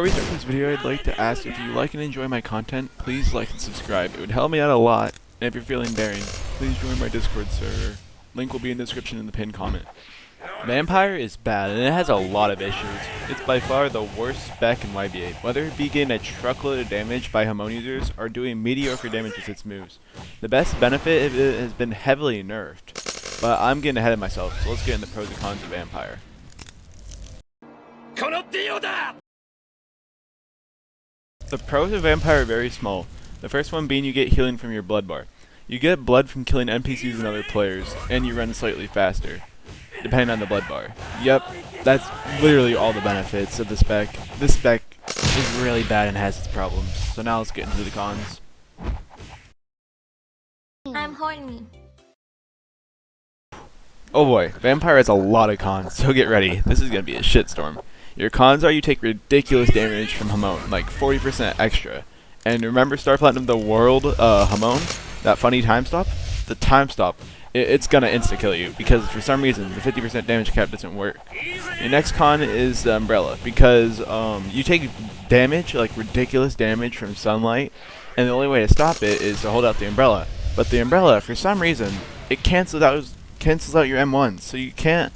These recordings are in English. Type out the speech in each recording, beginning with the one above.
Before we start this video, I'd like to ask if you like and enjoy my content, please like and subscribe. It would help me out a lot. And if you're feeling daring, please join my Discord server. Link will be in the description in the pinned comment. Vampire is bad, and it has a lot of issues. It's by far the worst spec in YBA, whether it be getting a truckload of damage by Hamon users or doing mediocre damage with its moves. The best benefit of it has been heavily nerfed, but I'm getting ahead of myself, so let's get into the pros and cons of Vampire. The pros of Vampire are very small. The first one being you get healing from your blood bar. You get blood from killing NPCs and other players, and you run slightly faster, depending on the blood bar. Yep, that's literally all the benefits of the spec. This spec is really bad and has its problems. So now let's get into the cons. I'm horny. Oh boy, Vampire has a lot of cons, so get ready. This is gonna be a shitstorm. Your cons are you take ridiculous damage from Hamon, like 40% extra. And remember Star Platinum the World Hamon? That funny time stop? The time stop, it's gonna insta-kill you, because for some reason the 50% damage cap doesn't work. Your next con is the Umbrella, because you take damage, like ridiculous damage from sunlight, and the only way to stop it is to hold out the Umbrella. But the Umbrella, for some reason, it cancels out your M1, so you can't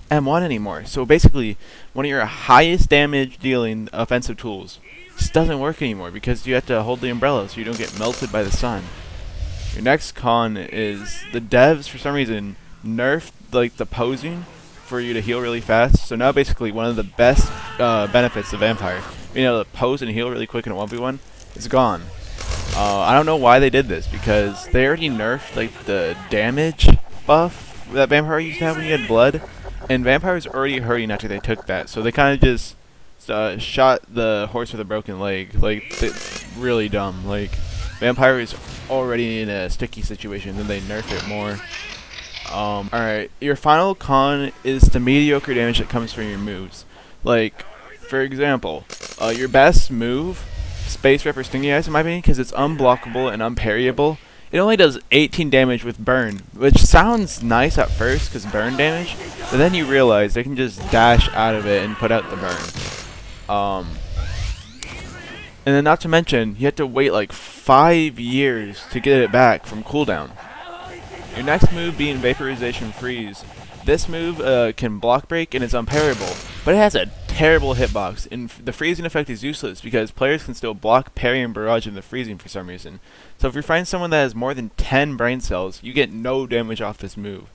M1 anymore. So basically, one of your highest damage dealing offensive tools just doesn't work anymore because you have to hold the Umbrella so you don't get melted by the sun. Your next con is the devs for some reason nerfed like the posing for you to heal really fast. So now basically one of the best benefits of Vampire, being able to pose and heal really quick in a 1v1, is gone. I don't know why they did this, because they already nerfed like the damage buff that Vampire used to have when you had blood, and Vampire was already hurting after they took that, so they kind of just shot the horse with a broken leg. Like, it's really dumb. Like, Vampire is already in a sticky situation, then they nerf it more. Alright, your final con is the mediocre damage that comes from your moves. Like, for example, your best move, Space Ripper Stingy Eyes in my opinion, because it's unblockable and unparryable. It only does 18 damage with burn, which sounds nice at first because burn damage, but then you realize they can just dash out of it and put out the burn. And then not to mention, you have to wait like 5 years to get it back from cooldown. Your next move being Vaporization Freeze. This move can block break and it's unparryable, but it has a terrible hitbox, and the freezing effect is useless because players can still block, parry, and barrage in the freezing for some reason. So if you find someone that has more than 10 brain cells, you get no damage off this move.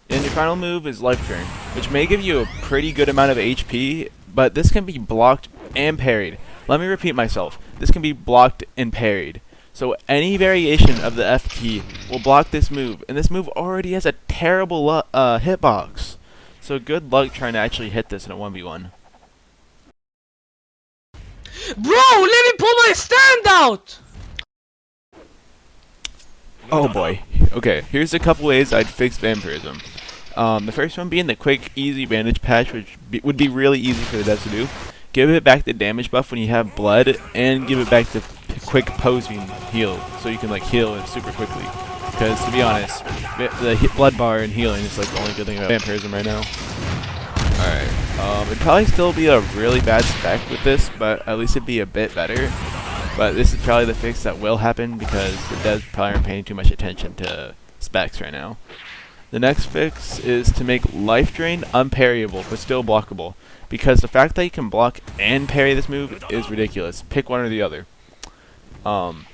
And your final move is Life Drain, which may give you a pretty good amount of HP, but this can be blocked and parried. Let me repeat myself. This can be blocked and parried. So any variation of the F key will block this move, and this move already has a terrible hitbox. So good luck trying to actually hit this in a 1v1. Bro, let me pull my stand out! Oh boy. Okay, here's a couple ways I'd fix vampirism. The first one being the quick, easy bandage patch, which would be really easy for the devs to do. Give it back the damage buff when you have blood, and give it back the quick posing heal, so you can like heal it super quickly. Because to be honest, the blood bar and healing is like the only good thing about vampirism right now. Alright, it'd probably still be a really bad spec with this, but at least it'd be a bit better. But this is probably the fix that will happen because the devs probably aren't paying too much attention to specs right now. The next fix is to make Life Drain unparryable, but still blockable. Because the fact that you can block and parry this move is ridiculous. Pick one or the other. And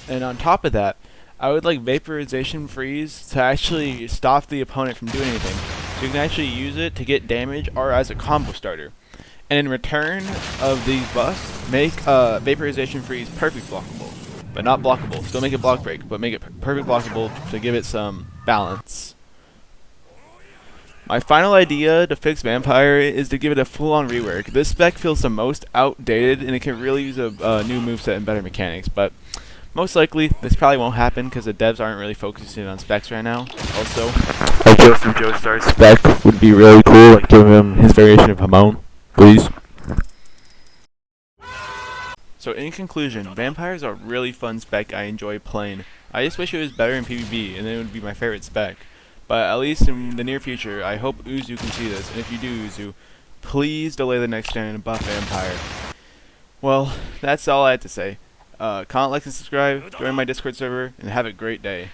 on top of that, I would like Vaporization Freeze to actually stop the opponent from doing anything. So you can actually use it to get damage or as a combo starter. And in return of these buffs, make Vaporization Freeze perfect blockable. But not blockable. Still make it block break, but make it perfect blockable to give it some balance. My final idea to fix Vampire is to give it a full-on rework. This spec feels the most outdated, and it can really use a new moveset and better mechanics, but most likely this probably won't happen because the devs aren't really focusing on specs right now. Also, a Joe from Joestar's spec would be really cool, like give him his variation of Hamon, please. So in conclusion, Vampire is a really fun spec I enjoy playing. I just wish it was better in PvP, and then it would be my favorite spec. But at least in the near future, I hope Uzu can see this, and if you do, Uzu, Please delay the next gen and buff Vampire. Well, that's all I had to say. Comment, like, and subscribe, join my Discord server, and have a great day.